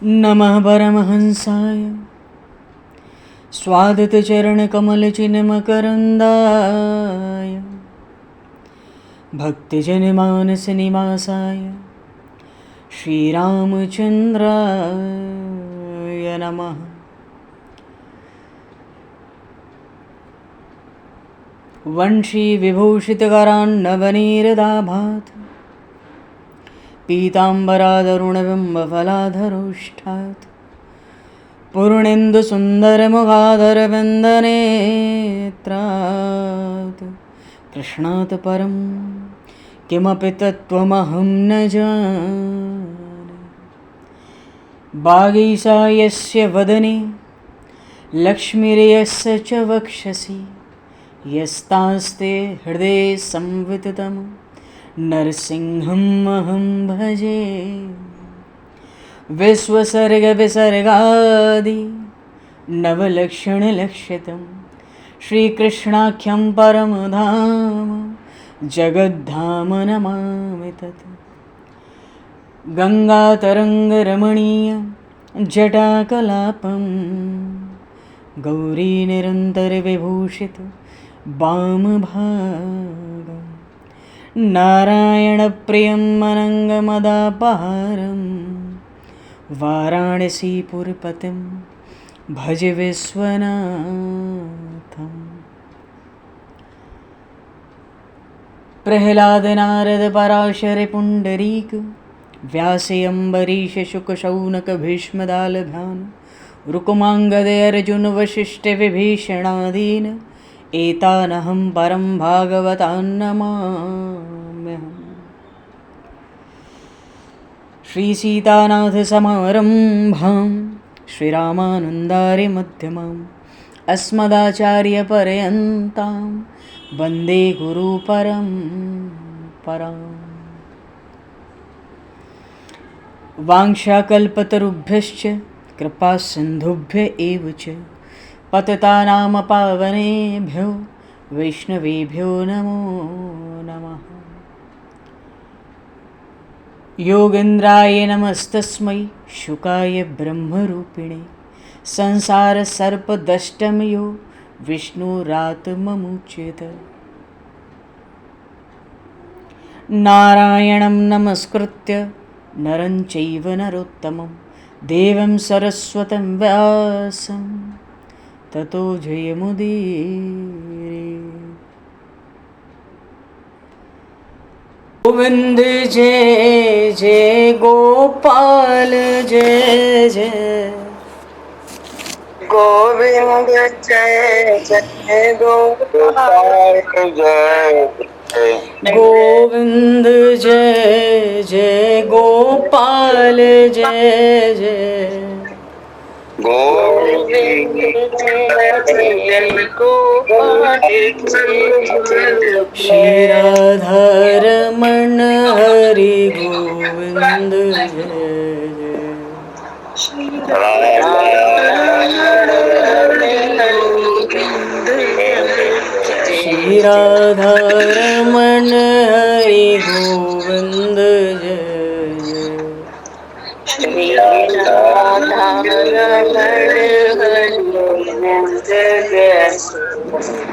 नमः परमहंसाय स्वादतचरणकमलचिन्मकरन्दाय भक्तिजनमानसनिवासाय श्रीरामचन्द्राय नमः। वंशीविभूषितकरान्नवनीरदाभात् पीताम्बरादरुणबिम्बफलाधरोष्ठात् पूर्णेन्दुसुन्दरमुखादरविन्दनेत्रात् कृष्णात् परं किमपि तत्त्वमहं न जाने। वागीशायस्य वदने लक्ष्मीर्यस्य च वक्षसि यस्तास्ते हृदये संविततं नरसिंहम् अहं भजे। विश्वसर्गविसर्गादि नवलक्षणलक्षितं श्रीकृष्णाख्यं परमधाम जगद्धाम नमामि तत्। गङ्गातरङ्गरमणीयं जटाकलापं गौरीनिरन्तरविभूषितं वामभागं नारायणप्रियं अनङ्गमदापहारं वाराणसीपुरपतिं भज विश्वनाथम्। प्रह्लादनारदपराशरपुण्डरीक व्यासयम्बरीशशुकशौनकभीष्मदालभान् रुकुमाङ्गदर्जुनवसिष्ठविभीषणादीन् एतानहं परं भागवतान् नमाम्यहम्। श्रीसीतानाथसमारम्भां श्रीरामानन्दार्यमध्यमाम् अस्मदाचार्यपर्यन्तां वन्दे गुरुपरम्पराम्। वाञ्छाकल्पतरुभ्यश्च कृपासिन्धुभ्य एव च पतितानां पावनेभ्यो वैष्णवेभ्यो नमो नमः। योगेन्द्राय नमस्तस्मै शुकाय ब्रह्मरूपिणे संसारसर्पदष्टमयो विष्णुरात्ममुच्यत। नारायणं नमस्कृत्य नरं चैव नरोत्तमं देवं सरस्वतं व्यासं ततो जयमुदीरये। गोविंद जय जय गोपाल जय जय गोविंद जय जय गोपाल जय गोविंद जय जय गोपाल जय जय गोविंद जय जय गोपाल जय श्री राधारमण हरि गोविंद जय श्री राधारमण हरि गोविंद जय।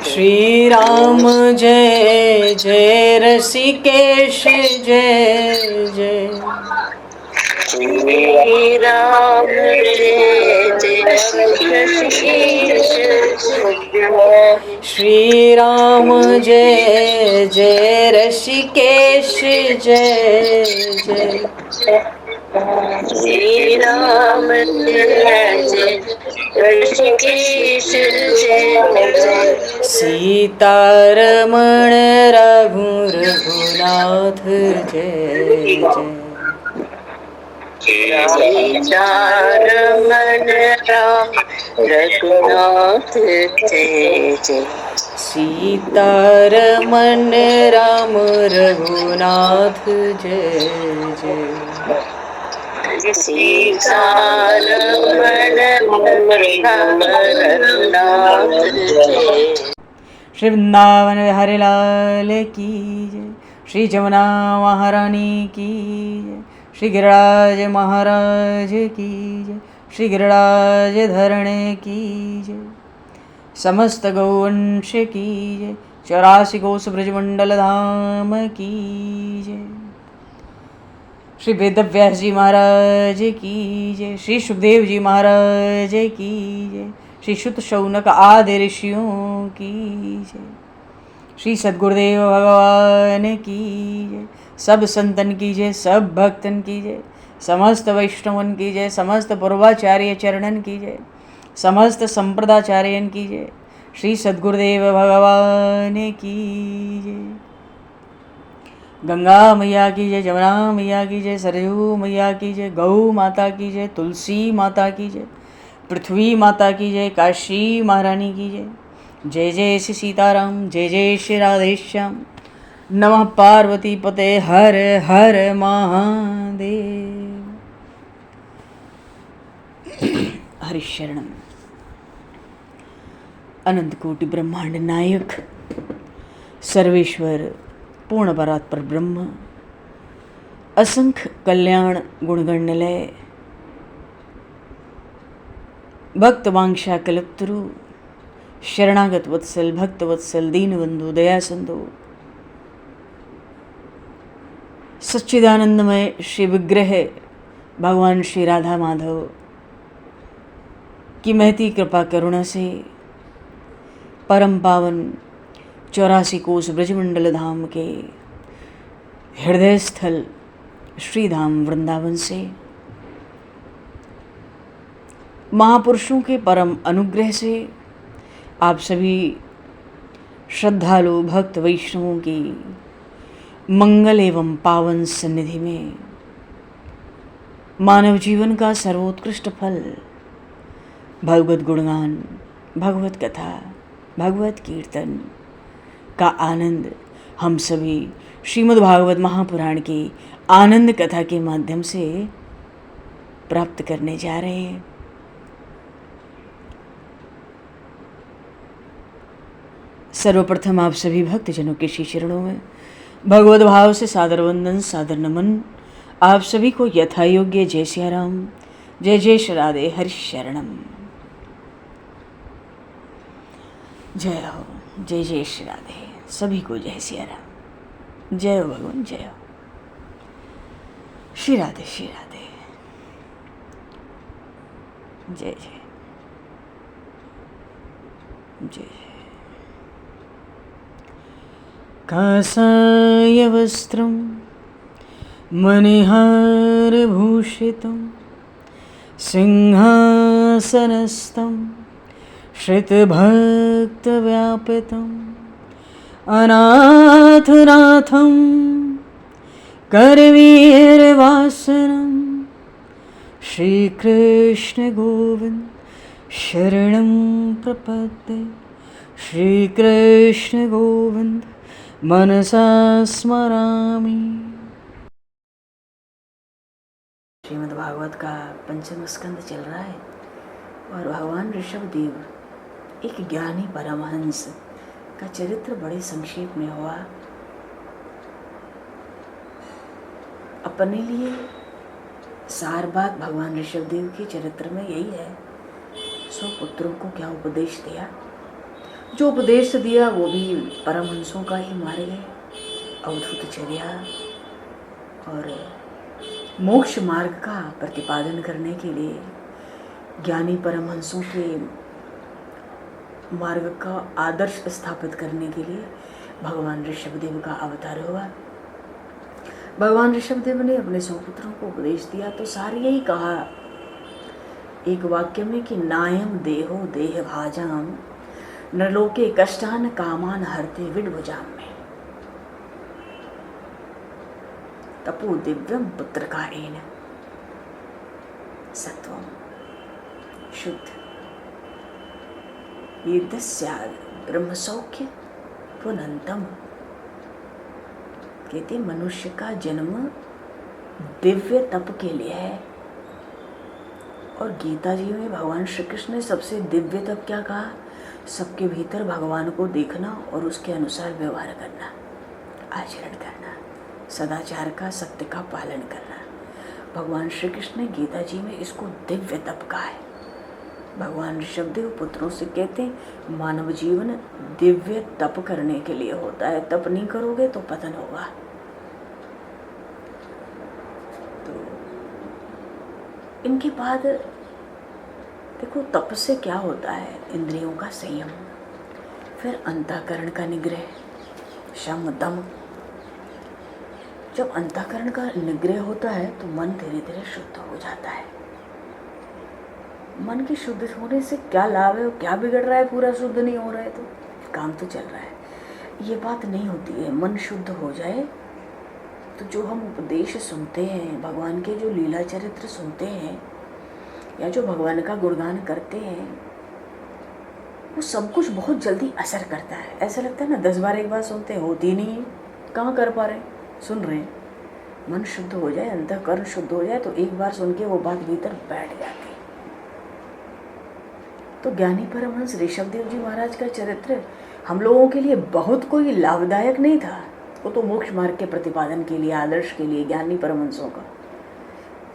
श्री राम जय जय ऋषिकेश जय जय श्री राम जय जय ऋषिकेश जय। श्री राम जय जय ऋषिकेश जय जय श्री राम जय जय ऋषिकेश जय। सीतारमण रघुनाथ जय जय सीतारमण राम रघुनाथ जय जय। सीतारमण राम रघुनाथ जय जय सीतारमण राम रघुनाथ जय। श्री वृंदावन बिहारी लाल की जय। श्री जमुना महारानी की जय। श्री गिरिराज महाराज की जय, श्री गिरिराज धरणे की जय, समस्त गौवंश की जय, 84 कोस ब्रजमंडल धाम की जय, श्री वेदव्यास जी महाराज की जय, श्री सुखदेव जी महाराज की जय, श्री शुत शौनक आदि ऋषियों की जय, श्री सद्गुरुदेव भगवान की जय, सब संतन की जय, सब भक्तन की जय, समस्त वैष्णवन की जय, समस्त पूर्वाचार्य चरणन की जय, समस्त संप्रदाचार्यन की जय, श्री सद्गुरुदेव भगवान की जय। गंगा मैया की जय, जमुना मैया की जय, सरयू मैया की जय, गौ माता की जय, तुलसी माता की जय, पृथ्वी माता की जय, काशी महारानी की जय। जय जय श्री सीताराम, जय जय श्री राधेश्याम। नमः पार्वती पते हर हर महादेव। हरिशरणम। अनंत कोटि ब्रह्मांड नायक सर्वेश्वर पूर्ण परात्पर ब्रह्म, असंख्य कल्याण गुणगणनिलय, भक्त वांछा कल्पतरु, शरणागत वत्सल, भक्त वत्सल, दीनबंधु, दया सिंधु, सच्चिदानंदमय श्री विग्रह भगवान श्री राधा माधव की महती कृपा करुणा से परम पावन 84 कोस ब्रजमंडल धाम के हृदय स्थल श्री धाम वृंदावन से महापुरुषों के परम अनुग्रह से आप सभी श्रद्धालु भक्त वैष्णवों की मंगल एवं पावन सन्निधि में मानव जीवन का सर्वोत्कृष्ट फल भगवत गुणगान, भगवत कथा, भगवत कीर्तन का आनंद हम सभी श्रीमद् भागवत महापुराण की आनंद कथा के माध्यम से प्राप्त करने जा रहे हैं। सर्वप्रथम आप सभी भक्तजनों के श्री चरणों में भगवत भाव से सादर वंदन, सादर नमन। आप सभी को यथा योग्य जय सिया राम, जय जय श्री राधे, हरि शरणम। जय हो, जय जय श्री राधे, सभी को जय सिया राम, जय हो भगवान, जय हो श्री राधे, श्री राधे, जय जय जय जय। कासाय वस्त्रं मणिहारभूषितं सिंहासनस्थं श्रितभक्तव्यापितम् अनाथनाथं करवीरवासनं श्रीकृष्ण गोविंद शरणं प्रपद्ये। श्रीकृष्ण गोविंद मनसा स्मरामि। श्रीमद् भागवत का पंचम स्कंद चल रहा है और भगवान ऋषभदेव एक ज्ञानी परमहंस का चरित्र बड़े संक्षेप में हुआ। अपने लिए सार बात भगवान ऋषभदेव के चरित्र में यही है, सौ पुत्रों को क्या उपदेश दिया। जो उपदेश दिया वो भी परमहंसों का ही मार्ग है, अवधूतचर्या और मोक्ष मार्ग का प्रतिपादन करने के लिए ज्ञानी परमहंसों के मार्ग का आदर्श स्थापित करने के लिए भगवान ऋषभदेव का अवतार हुआ। भगवान ऋषभदेव ने अपने 100 पुत्रों को उपदेश दिया तो सारे यही कहा एक वाक्य में कि नायम देहो देह भाजाम नरलोके कष्टान कामान हरते विडभुजाम में। तपो दिव्यम पुत्र कारेण सत्वम शुद्ध ईर्दस्याद ब्रह्म सौख्य पुनंतम। कहते मनुष्य का जन्म दिव्य तप के लिए है। और गीता जी में भगवान श्री कृष्ण ने सबसे दिव्य तप क्या कहा? सबके भीतर भगवान को देखना और उसके अनुसार व्यवहार करना, आचरण करना, सदाचार का, सत्य का पालन करना। भगवान श्री कृष्ण ने गीता जी में इसको दिव्य तप कहा है। भगवान ऋषभदेव पुत्रों से कहते हैं मानव जीवन दिव्य तप करने के लिए होता है, तप नहीं करोगे तो पतन होगा। तो इनके बाद देखो तप से क्या होता है, इंद्रियों का संयम, फिर अंतःकरण का निग्रह, शम दम। जब अंतःकरण का निग्रह होता है तो मन धीरे धीरे शुद्ध हो जाता है। मन के शुद्ध होने से क्या लाभ है, क्या बिगड़ रहा है, पूरा शुद्ध नहीं हो रहा है तो काम तो चल रहा है। ये बात नहीं होती है। मन शुद्ध हो जाए तो जो हम उपदेश सुनते हैं, भगवान के जो लीला चरित्र सुनते हैं या जो भगवान का गुणगान करते हैं, वो सब कुछ बहुत जल्दी असर करता है। ऐसा लगता है ना 10 बार एक बार सुनते हैं, होती नहीं है, कहाँ कर पा रहे, सुन रहे हैं। मन शुद्ध हो जाए, अंतःकरण शुद्ध हो जाए तो एक बार सुन के वो बात भीतर बैठ जाती है। तो ज्ञानी परमहंस ऋषभदेव जी महाराज का चरित्र हम लोगों के लिए बहुत कोई लाभदायक नहीं था। वो तो मोक्ष मार्ग के प्रतिपादन के लिए, आदर्श के लिए ज्ञानी परमहंसों का।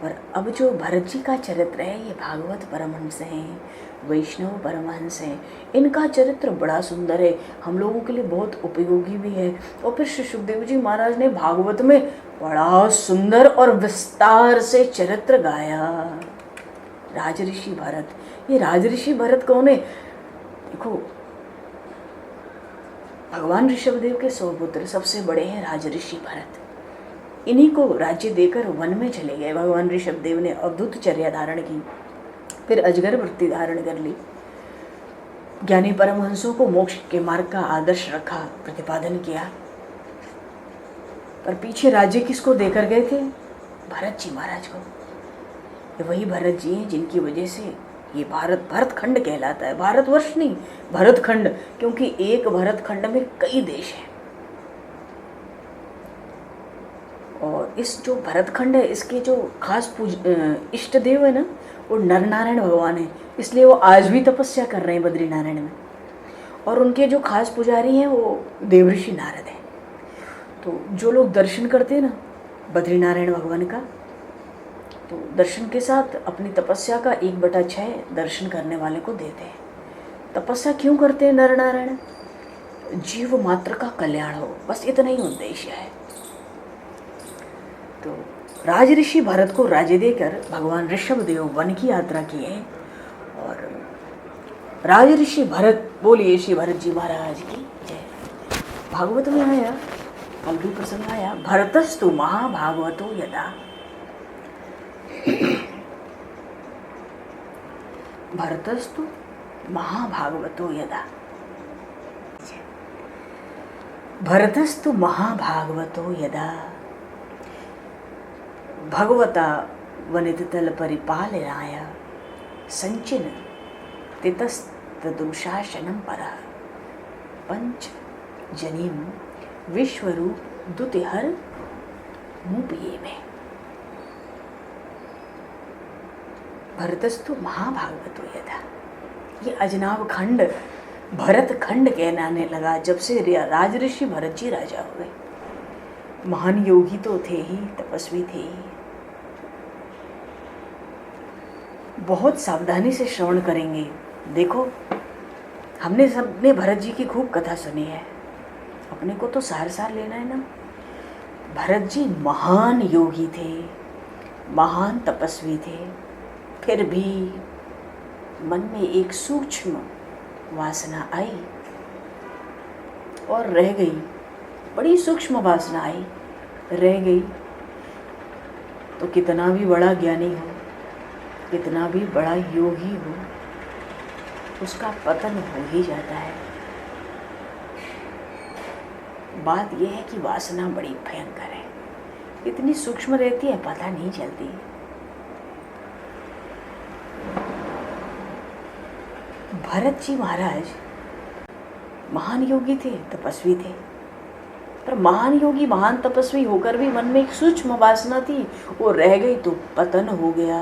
पर अब जो भरत जी का चरित्र है, ये भागवत परमहंस हैं, वैष्णव परमहंस हैं। इनका चरित्र बड़ा सुंदर है, हम लोगों के लिए बहुत उपयोगी भी है। और फिर श्री सुखदेव जी महाराज ने भागवत में बड़ा सुंदर और विस्तार से चरित्र गाया। राजऋषि भरत, ये राजऋषि भरत कौन है? देखो भगवान ऋषभदेव के 100 पुत्र सबसे बड़े हैं राजऋषि भरत। इन्हीं को राज्य देकर वन में चले गए। भगवान ऋषभदेव ने अवधूत चर्या धारण की, फिर अजगर वृत्ति धारण कर ली, ज्ञानी परमहंसों को मोक्ष के मार्ग का आदर्श रखा, प्रतिपादन किया। पर पीछे राज्य किसको देकर गए थे? भरत जी महाराज को। ये वही भरत जी हैं जिनकी वजह से ये भरत खंड कहलाता है। भारतवर्ष नहीं, भरत खंड, क्योंकि एक भरत खंड में कई देश हैं। और इस जो भरत खंड है, इसके जो खास इष्ट देव है ना, वो नर नारायण भगवान है। इसलिए वो आज भी तपस्या कर रहे हैं बद्रीनारायण में। और उनके जो खास पुजारी हैं वो देवऋषि नारद हैं। तो जो लोग दर्शन करते हैं ना बद्रीनारायण भगवान का, तो दर्शन के साथ अपनी तपस्या का 1/6 दर्शन करने वाले को देते हैं। तपस्या क्यों करते हैं नर नारायण? जीव मात्र का कल्याण हो, बस इतना ही उद्देश्य है। तो राजऋषि भरत को राज्य देकर भगवान ऋषभदेव वन की यात्रा किए। और राजऋषि भरत, बोलिए श्री भरत जी महाराज की जय। भागवत में आया, कल भी प्रसंग आया, भरतस्तु महाभागवतो यदा। भरतस्तु महाभागवतो यदा, भरतस्तु महाभागवतो यदा भगवता वनिततल परिपालनाय संचिन तितस्तदुशासनं परः पंच जनीम विश्वरूप दुतिहर मुपिये में। भरतस्तु महाभागवतो यदा, ये अजनाब खंड भरत खंड कहलाने लगा जब से राजऋषि भरत जी राजा हो गए। महान योगी तो थे ही, तपस्वी थे ही। बहुत सावधानी से श्रवण करेंगे। देखो हमने सबने भरत जी की खूब कथा सुनी है, अपने को तो सार सार लेना है ना। भरत जी महान योगी थे, महान तपस्वी थे, फिर भी मन में एक सूक्ष्म वासना आई और रह गई। बड़ी सूक्ष्म वासना आई, रह गई। तो कितना भी बड़ा ज्ञानी हो, कितना भी बड़ा योगी हो, उसका पतन हो ही जाता है। बात यह है कि वासना बड़ी भयंकर है, इतनी सूक्ष्म रहती है, पता नहीं चलती। भरत जी महाराज महान योगी थे, तपस्वी थे, पर महान योगी महान तपस्वी होकर भी मन में एक सूक्ष्म वासना थी, वो रह गई तो पतन हो गया।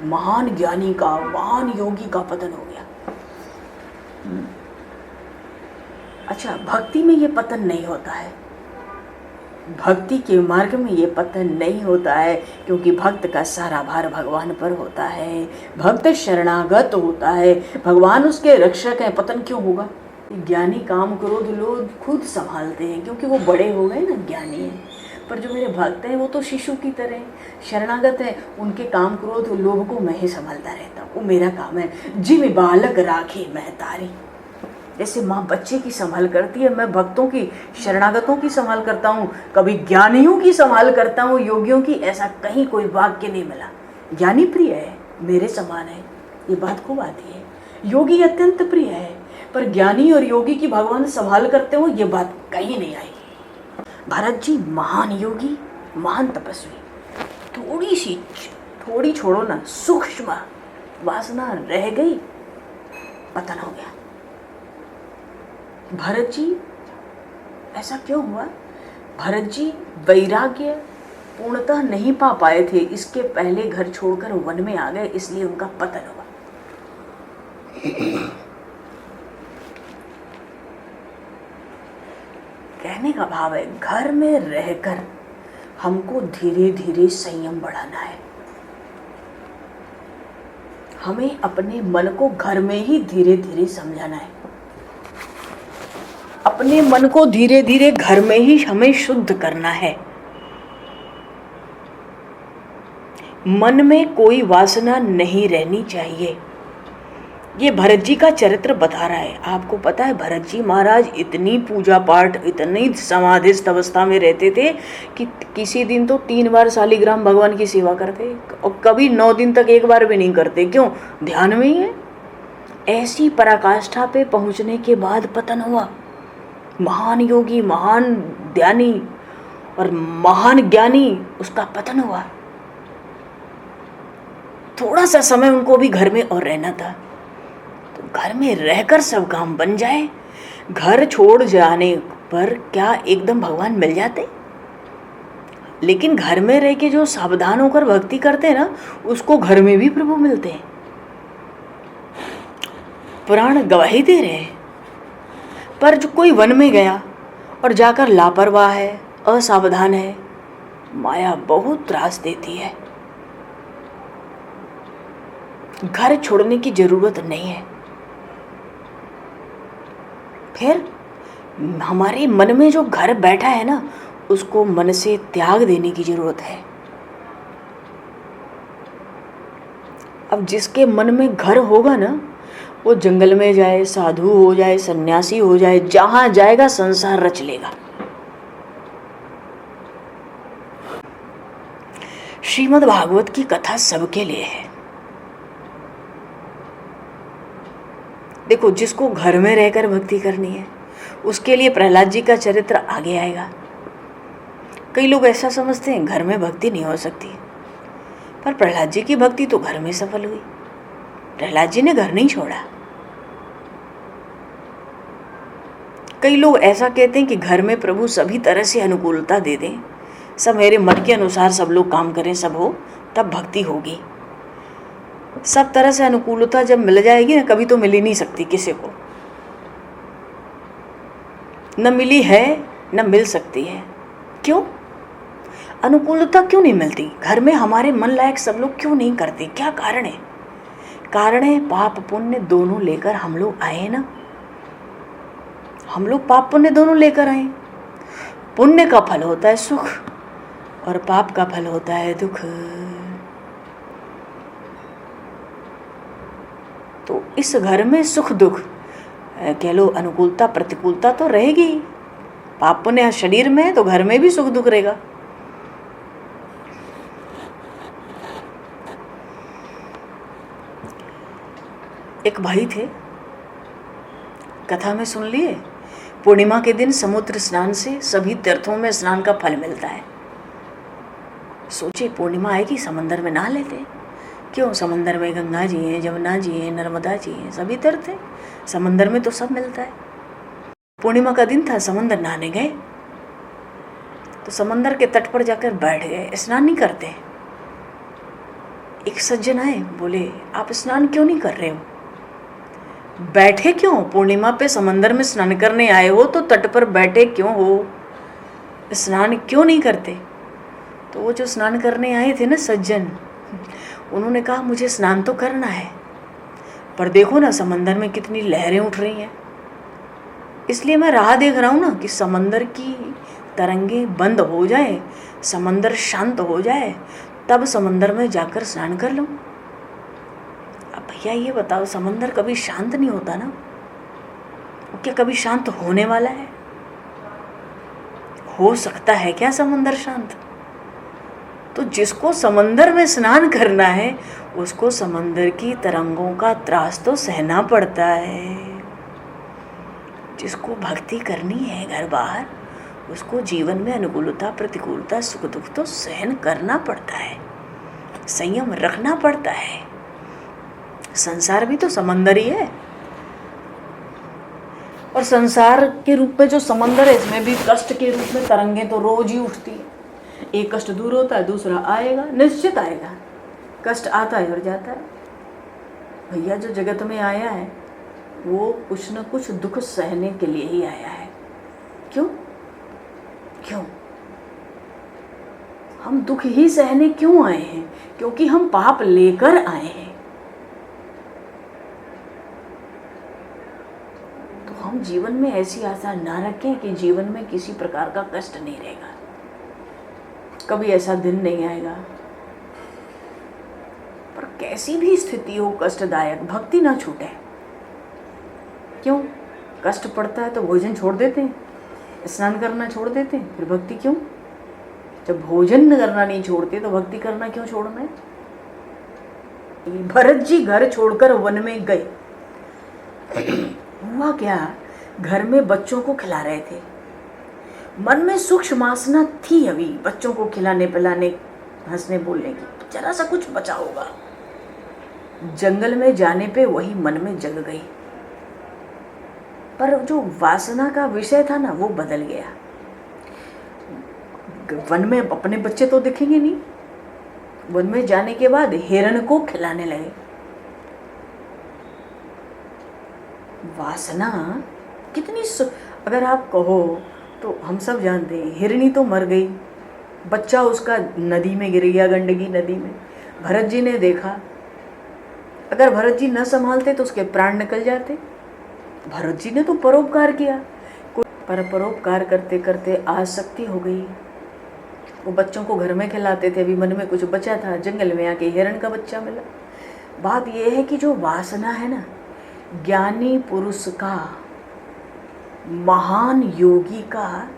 महान ज्ञानी का, महान योगी का पतन हो गया। अच्छा, भक्ति में ये पतन नहीं होता है। भक्ति के मार्ग में ये पतन नहीं होता है, क्योंकि भक्त का सारा भार भगवान पर होता है। भक्त शरणागत होता है, भगवान उसके रक्षक हैं। पतन क्यों होगा? ज्ञानी काम क्रोध लोग खुद संभालते हैं, क्योंकि वो बड़े हो गए ना, ज्ञानी हैं। पर जो मेरे भक्त हैं वो तो शिशु की तरह शरणागत हैं, उनके काम क्रोध लोभ को मैं ही संभालता रहता हूँ। वो मेरा काम है। जिम बालक राखे मैं तारी, जैसे माँ बच्चे की संभाल करती है, मैं भक्तों की शरणागतों की संभाल करता हूँ, कभी ज्ञानियों की संभाल करता हूँ, योगियों की। ऐसा कहीं कोई वाक्य नहीं मिला। ज्ञानी प्रिय है, मेरे समान है, ये बात खूब आती है। योगी अत्यंत प्रिय है, पर ज्ञानी और योगी की भगवान संभाल करते हो, ये बात कहीं नहीं आएगी। भरत जी महान योगी, महान तपस्वी, थोड़ी छोड़ो ना, सूक्ष्म वासना रह गई, पतन हो गया। भरत जी ऐसा क्यों हुआ? भरत जी वैराग्य पूर्णतः नहीं पा पाए थे, इसके पहले घर छोड़कर वन में आ गए, इसलिए उनका पतन हुआ। कहने का भाव है, घर में रहकर हमको धीरे धीरे संयम बढ़ाना है। हमें अपने मन को घर में ही धीरे धीरे समझाना है। अपने मन को धीरे धीरे घर में ही हमें शुद्ध करना है। मन में कोई वासना नहीं रहनी चाहिए। ये भरत जी का चरित्र बता रहा है। आपको पता है, भरत जी महाराज इतनी पूजा पाठ, इतनी समाधिस्थ अवस्था में रहते थे कि किसी दिन तो 3 बार शालिग्राम भगवान की सेवा करते, और कभी 9 दिन तक एक बार भी नहीं करते। क्यों? ध्यान में ही है। ऐसी पराकाष्ठा पे पहुंचने के बाद पतन हुआ। महान योगी, महान ध्यानी और महान ज्ञानी, उसका पतन हुआ। थोड़ा सा समय उनको भी घर में और रहना था, तो घर में रहकर सब काम बन जाए। घर छोड़ जाने पर क्या एकदम भगवान मिल जाते? लेकिन घर में रह के जो सावधान होकर भक्ति करते हैं ना, उसको घर में भी प्रभु मिलते हैं। पुराण गवाही दे रहे हैं। पर जो कोई वन में गया और जाकर लापरवाह है, असावधान है, माया बहुत त्रास देती है। घर छोड़ने की जरूरत नहीं है। फिर हमारे मन में जो घर बैठा है ना, उसको मन से त्याग देने की जरूरत है। अब जिसके मन में घर होगा ना, वो जंगल में जाए, साधु हो जाए, सन्यासी हो जाए, जहां जाएगा संसार रच लेगा। श्रीमद् भागवत की कथा सबके लिए है। देखो, जिसको घर में रहकर भक्ति करनी है, उसके लिए प्रहलाद जी का चरित्र आगे आएगा। कई लोग ऐसा समझते हैं घर में भक्ति नहीं हो सकती, पर प्रहलाद जी की भक्ति तो घर में सफल हुई। प्रहलाद जी ने घर नहीं छोड़ा। कई लोग ऐसा कहते हैं कि घर में प्रभु सभी तरह से अनुकूलता दे दें, सब मेरे मन के अनुसार सब लोग काम करें, सब हो, तब भक्ति होगी। सब तरह से अनुकूलता जब मिल जाएगी ना, कभी तो मिल ही नहीं सकती किसी को। न मिली है, न मिल सकती है। क्यों? अनुकूलता क्यों नहीं मिलती? घर में हमारे मन लायक सब लोग क्यों नहीं करते? क्या कारण है? कारण है पाप पुण्य दोनों लेकर हम लोग आए ना। हम लोग पाप पुण्य दोनों लेकर आए। पुण्य का फल होता है सुख और पाप का फल होता है दुख। तो इस घर में सुख दुख कह लो, अनुकूलता प्रतिकूलता तो रहेगी। पाप पुण्य शरीर में है तो घर में भी सुख दुख रहेगा। एक भाई थे, कथा में सुन लिए, पूर्णिमा के दिन समुद्र स्नान से सभी तीर्थों में स्नान का फल मिलता है। सोचे पूर्णिमा आएगी, समंदर में नहा लेते। क्यों? समंदर में गंगा जी हैं, जमुना जी हैं, नर्मदा जी हैं, सभी तीर्थ हैं। समंदर में तो सब मिलता है। पूर्णिमा का दिन था, समंदर नहाने गए तो समंदर के तट पर जाकर बैठ गए। स्नान नहीं करते। एक सज्जन आए, बोले आप स्नान क्यों नहीं कर रहे हो? बैठे क्यों? पूर्णिमा पे समंदर में स्नान करने आए हो तो तट पर बैठे क्यों हो? स्नान क्यों नहीं करते? तो वो जो स्नान करने आए थे ना सज्जन, उन्होंने कहा मुझे स्नान तो करना है, पर देखो ना समंदर में कितनी लहरें उठ रही हैं, इसलिए मैं राह देख रहा हूँ ना कि समंदर की तरंगें बंद हो जाए, समंदर शांत हो जाए, तब समंदर में जाकर स्नान कर लूँ। अब भैया ये बताओ, समंदर कभी शांत नहीं होता ना, क्या कभी शांत होने वाला है? हो सकता है क्या समंदर शांत? तो जिसको समंदर में स्नान करना है उसको समंदर की तरंगों का त्रास तो सहना पड़ता है। जिसको भक्ति करनी है घर बाहर, उसको जीवन में अनुकूलता प्रतिकूलता सुख दुख तो सहन करना पड़ता है, संयम रखना पड़ता है। संसार भी तो समंदर ही है, और संसार के रूप में जो समंदर है इसमें भी कष्ट के रूप में तरंगें तो रोज ही उठती है। एक कष्ट दूर होता है, दूसरा आएगा, निश्चित आएगा। कष्ट आता है और जाता है। भैया जो जगत में आया है वो कुछ न कुछ दुख सहने के लिए ही आया है। क्यों? हम दुख ही सहने क्यों आए हैं? क्योंकि हम पाप लेकर आए हैं। तो हम जीवन में ऐसी आशा ना रखें कि जीवन में किसी प्रकार का कष्ट नहीं रहेगा, कभी ऐसा दिन नहीं आएगा। पर कैसी भी स्थिति हो कष्टदायक, भक्ति ना छूटे। क्यों? कष्ट पड़ता है तो भोजन छोड़ देते हैं, स्नान करना छोड़ देते हैं, फिर भक्ति क्यों? जब भोजन करना नहीं छोड़ते तो भक्ति करना क्यों छोड़ना है? भरत जी घर छोड़कर वन में गए। हुआ क्या, घर में बच्चों को खिला रहे थे, मन में सूक्ष्म वासना थी अभी बच्चों को खिलाने पिलाने हंसने बोलने की, जरा सा कुछ बचा होगा। जंगल में जाने पे वही मन में जग गई, पर जो वासना का विषय था ना वो बदल गया। वन में अपने बच्चे तो दिखेंगे नहीं, वन में जाने के बाद हिरण को खिलाने लगे। वासना कितनी अगर आप कहो तो हम सब जानते हैं, हिरणी तो मर गई, बच्चा उसका नदी में गिर गया, गंडकी नदी में। भरत जी ने देखा, अगर भरत जी न संभालते तो उसके प्राण निकल जाते। भरत जी ने तो परोपकार किया, पर परोपकार करते करते आसक्ति हो गई। वो बच्चों को घर में खिलाते थे, अभी मन में कुछ बचा था, जंगल में आके हिरण का बच्चा मिला। बात यह है कि जो वासना है ना, ज्ञानी पुरुष का, महान योगी का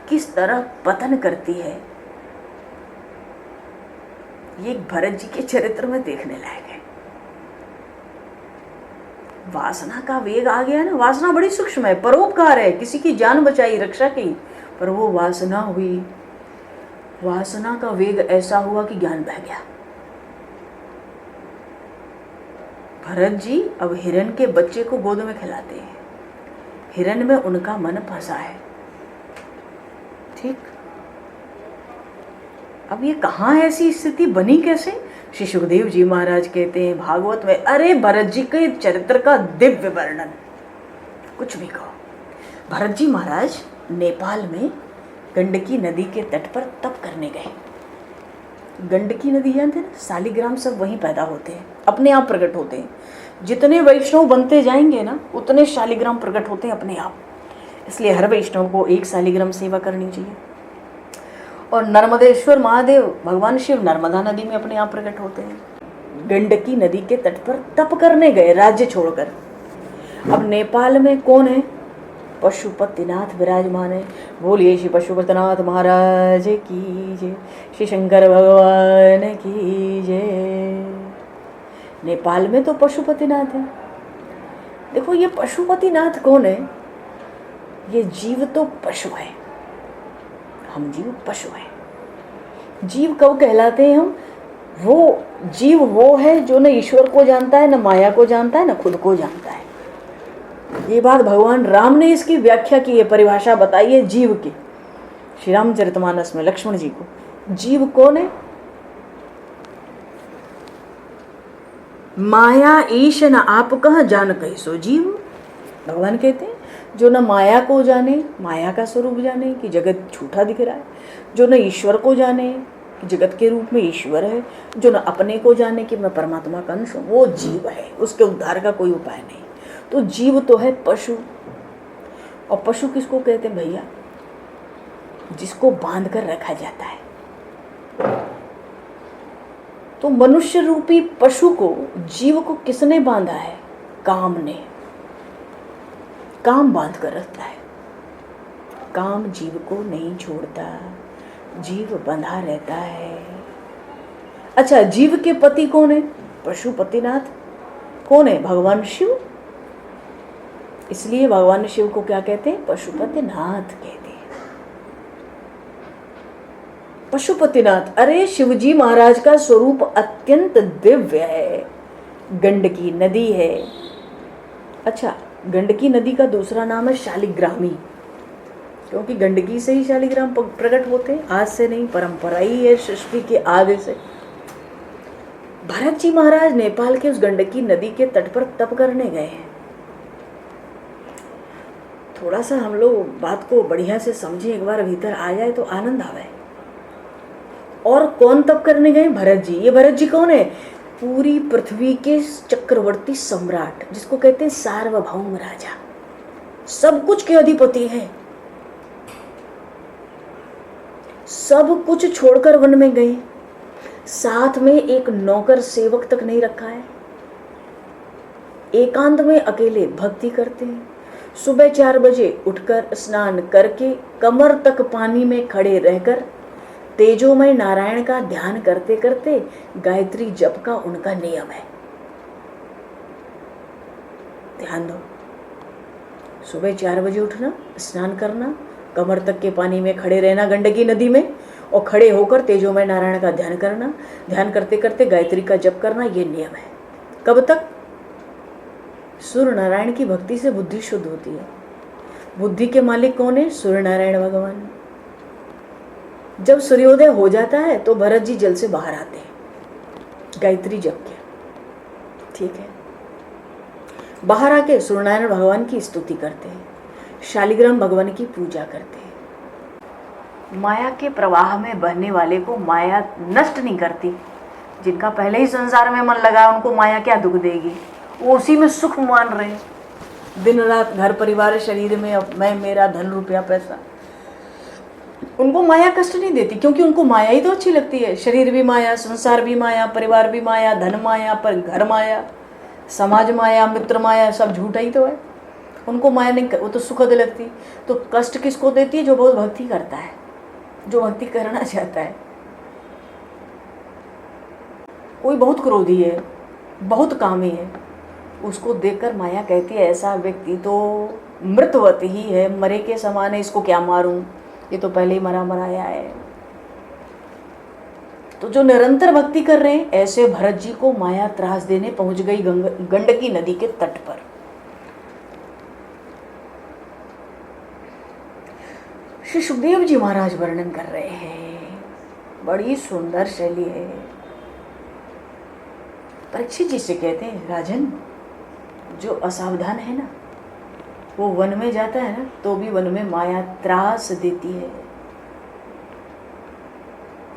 किस तरह पतन करती है, ये भरत जी के चरित्र में देखने लायक है। वासना का वेग आ गया ना, वासना बड़ी सूक्ष्म है, परोपकार है, किसी की जान बचाई, रक्षा की, पर वो वासना हुई, वासना का वेग ऐसा हुआ कि ज्ञान बह गया। भरत जी अब हिरण के बच्चे को गोद में खिलाते हैं, हिरण में उनका मन फंसा है। ठीक, अब ये कहाँ ऐसी स्थिति बनी कैसे? श्री सुखदेव जी महाराज कहते हैं भागवत में, अरे भरत जी के चरित्र का दिव्य वर्णन, कुछ भी कहो। भरत जी महाराज नेपाल में गंडकी नदी के तट पर तप करने गए। गंडकी नदी जानते ना, शालिग्राम सब वहीं पैदा होते हैं, अपने आप प्रकट होते हैं। जितने वैष्णव बनते जाएंगे ना उतने शालिग्राम प्रकट होते हैं अपने आप। इसलिए हर वैष्णव को एक शालिग्राम सेवा करनी चाहिए। और नर्मदेश्वर महादेव भगवान शिव नर्मदा नदी में अपने आप प्रकट होते हैं। गंडकी नदी के तट पर तप करने गए राज्य छोड़कर। अब नेपाल में कौन है? पशुपतिनाथ विराजमान है। बोलिए श्री पशुपतिनाथ महाराज की जय, श्री शंकर भगवान की जय। नेपाल में तो पशुपतिनाथ है। देखो ये पशुपतिनाथ कौन है? ये जीव तो पशु है, हम जीव पशु हैं। जीव कब कहलाते हैं हम? वो जीव वो है जो न ईश्वर को जानता है, न माया को जानता है, न खुद को जानता है। ये बात भगवान राम ने इसकी व्याख्या की है, परिभाषा बताई है जीव की श्री रामचरितमानस में लक्ष्मण जी को। जीव कौन है? माया ईश न आप कहाँ जान कही सो जीव। भगवान कहते हैं जो न माया को जाने, माया का स्वरूप जाने कि जगत झूठा दिख रहा है, जो न ईश्वर को जाने कि जगत के रूप में ईश्वर है, जो न अपने को जाने कि मैं परमात्मा का अंश हूँ, वो जीव है। उसके उद्धार का कोई उपाय नहीं। तो जीव तो है पशु। और पशु किसको कहते हैं भैया? जिसको बांध कर रखा जाता है। तो मनुष्य रूपी पशु को, जीव को किसने बांधा है? काम ने। काम बांध कर रखता है। काम जीव को नहीं छोड़ता, जीव बंधा रहता है। अच्छा, जीव के पति कौन है? पशुपतिनाथ। कौन है? भगवान शिव। इसलिए भगवान शिव को क्या कहते हैं? पशुपतिनाथ कहते हैं। पशुपतिनाथ। अरे शिवजी महाराज का स्वरूप अत्यंत दिव्य है, गंडकी नदी है। अच्छा, गंडकी नदी का दूसरा नाम है शालिग्रामी, क्योंकि गंडकी से ही शालिग्राम प्रकट होते हैं, आज से नहीं, परंपरा ही है सृष्टि के आगे से। भरत जी महाराज नेपाल के उस गंडकी नदी के तट पर तप करने गए हैं। थोड़ा सा हम लोग बात को बढ़िया से समझें, एक बार भीतर आ जाए तो आनंद आवे। और कौन तप करने गए? भरत जी। ये भरत जी कौन है? पूरी पृथ्वी के चक्रवर्ती सम्राट, जिसको कहते हैं सार्वभौम राजा, सब कुछ के अधिपति हैं। सब कुछ छोड़कर वन में गए, साथ में एक नौकर सेवक तक नहीं रखा है। एकांत में अकेले भक्ति करते हैं। सुबह 4 बजे उठकर स्नान करके कमर तक पानी में खड़े रहकर तेजोमय नारायण का ध्यान करते करते गायत्री जप का उनका नियम है। ध्यान दो, सुबह 4 बजे उठना, स्नान करना, कमर तक के पानी में खड़े रहना गंडकी नदी में, और खड़े होकर तेजोमय नारायण का ध्यान करना, ध्यान करते करते गायत्री का जप करना, ये नियम है। कब तक? सूर्य नारायण की भक्ति से बुद्धि शुद्ध होती है। बुद्धि के मालिक कौन है? सूर्य नारायण भगवान। जब सूर्योदय हो जाता है तो भरत जी जल से बाहर आते हैं, गायत्री जप के, ठीक है। बाहर आके सूर्यनारायण भगवान की स्तुति करते हैं, शालिग्राम भगवान की पूजा करते हैं। माया के प्रवाह में बहने वाले को माया नष्ट नहीं करती। जिनका पहले ही संसार में मन लगा, उनको माया क्या दुख देगी? वो उसी में सुख मान रहे हैं, दिन रात घर परिवार शरीर में, अब मैं, मेरा, धन रुपया पैसा। उनको माया कष्ट नहीं देती, क्योंकि उनको माया ही तो अच्छी लगती है। शरीर भी माया, संसार भी माया, परिवार भी माया, धन माया, पर घर माया, समाज माया, मित्र माया, सब झूठा ही तो है। उनको माया नहीं, वो तो सुखद लगती। तो कष्ट किसको देती है? जो बहुत भक्ति करता है, जो भक्ति करना चाहता है। कोई बहुत क्रोधी है, बहुत कामी है, उसको देखकर माया कहती है ऐसा व्यक्ति तो मृतवत ही है, मरे के समान है, इसको क्या मारूं, ये तो पहले ही मरा मराया है। तो जो निरंतर भक्ति कर रहे हैं, ऐसे भरत जी को माया त्रास देने पहुंच गई गंडकी नदी के तट पर। श्री सुखदेव जी महाराज वर्णन कर रहे हैं, बड़ी सुंदर शैली है। परीक्षित जी से कहते हैं, राजन, जो असावधान है ना, वो वन में जाता है ना, तो भी वन में माया त्रास देती है।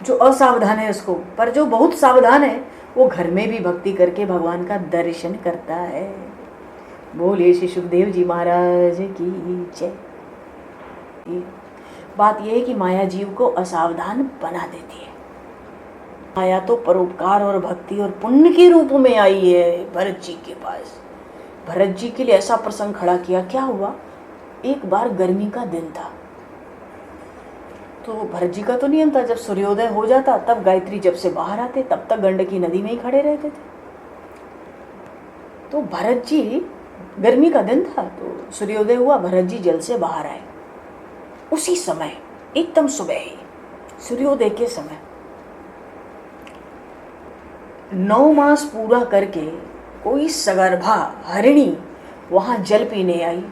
जो असावधान है उसको, पर जो बहुत सावधान है वो घर में भी भक्ति करके भगवान का दर्शन करता है। बोलिए श्री सुखदेव जी महाराज की जय। बात यह है कि माया जीव को असावधान बना देती है। माया तो परोपकार और भक्ति और पुण्य के रूप में आई है भरत जी के पास। भरत जी के लिए ऐसा प्रसंग खड़ा किया। क्या हुआ? एक बार गर्मी का दिन था, तो भरत जी का तो नियम था, जब सूर्योदय हो जाता तब गायत्री जब से बाहर आते, तब तक गंडकी नदी में ही खड़े रहते थे। तो भरत जी, गर्मी का दिन था, तो सूर्योदय हुआ, भरत जी जल से बाहर आए। उसी समय, एकदम सुबह ही, सूर्योदय के समय, 9 मास पूरा करके कोई सगर्भा हरिणी वहां जल पीने आई।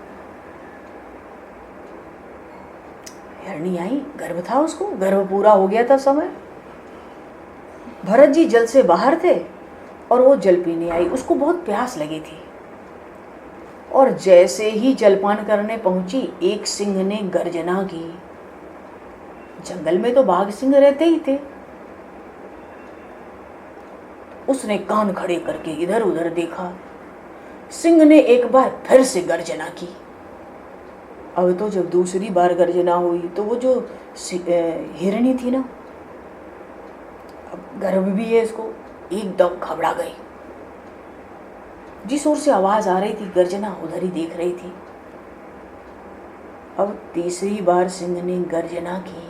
हरिणी आई, गर्भ था उसको, गर्भ पूरा हो गया था समय। भरत जी जल से बाहर थे और वो जल पीने आई। उसको बहुत प्यास लगी थी। और जैसे ही जलपान करने पहुंची, एक सिंह ने गर्जना की। जंगल में तो बाघ सिंह रहते ही थे। उसने कान खड़े करके इधर उधर देखा। सिंह ने एक बार फिर से गर्जना की। अब तो जब दूसरी बार गर्जना हुई तो वो जो हिरनी थी ना, अब गर्भ भी है इसको, एकदम घबरा गई। जिस ओर से आवाज आ रही थी गर्जना, उधर ही देख रही थी। अब तीसरी बार सिंह ने गर्जना की।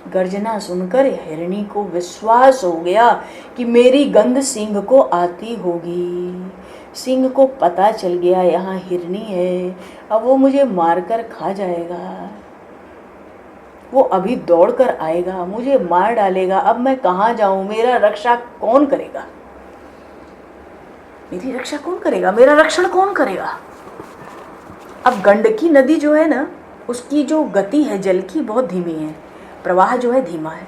गर्जना सुनकर हिरनी को विश्वास हो गया कि मेरी गंध सिंह को आती होगी। सिंह को पता चल गया यहाँ हिरनी है, अब वो मुझे मारकर खा जाएगा। वो अभी दौड़ कर आएगा, मुझे मार डालेगा। अब मैं कहाँ जाऊं? मेरा रक्षा कौन करेगा? मेरी रक्षा कौन करेगा? मेरा रक्षण कौन करेगा? अब गंडकी नदी जो है ना, उसकी जो गति है जल की बहुत धीमी है, प्रवाह जो है धीमा है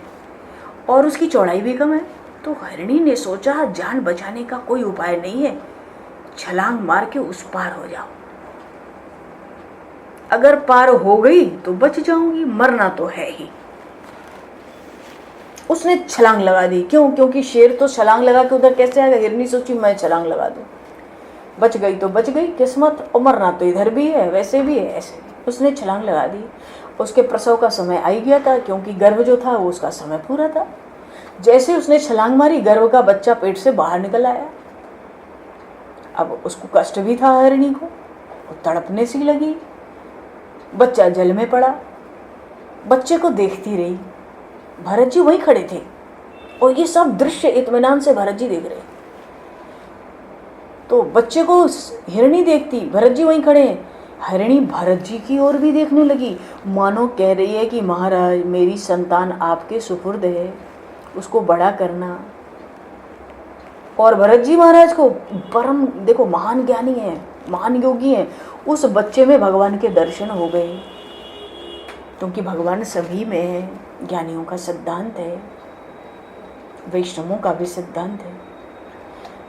और उसकी चौड़ाई भी कम है। तो हिरनी ने सोचा जान बचाने का कोई उपाय नहीं है, छलांग मार के उस पार हो जाओ। अगर पार हो गई तो बच जाऊंगी, मरना तो है ही। उसने छलांग लगा दी। क्यों? क्योंकि शेर तो छलांग लगा के उधर कैसे आएगा। हिरनी सोची मैं छलांग लगा दूं, बच गई तो बच गई किस्मत, और मरना तो इधर भी है वैसे भी है ऐसे भी। उसने छलांग लगा दी। उसके प्रसव का समय आ गया था, क्योंकि गर्भ जो था वो उसका समय पूरा था। जैसे उसने छलांग मारी, गर्भ का बच्चा पेट से बाहर निकल आया। अब उसको कष्ट भी था हिरनी को, वो तड़पने सी लगी। बच्चा जल में पड़ा। बच्चे को देखती रही। भरत जी वहीं खड़े थे और ये सब दृश्य इत्मीनान से भरत जी देख रहे। तो बच्चे को हिरनी देखती, भरत जी वहीं खड़े हैं। हिरनी भरत जी की ओर भी देखने लगी, मानो कह रही है कि महाराज मेरी संतान आपके सुपुर्द है, उसको बड़ा करना। और भरत जी महाराज को परम, देखो महान ज्ञानी है, महान योगी है, उस बच्चे में भगवान के दर्शन हो गए, क्योंकि भगवान सभी में है। ज्ञानियों का सिद्धांत है, वैष्णवों का भी सिद्धांत है।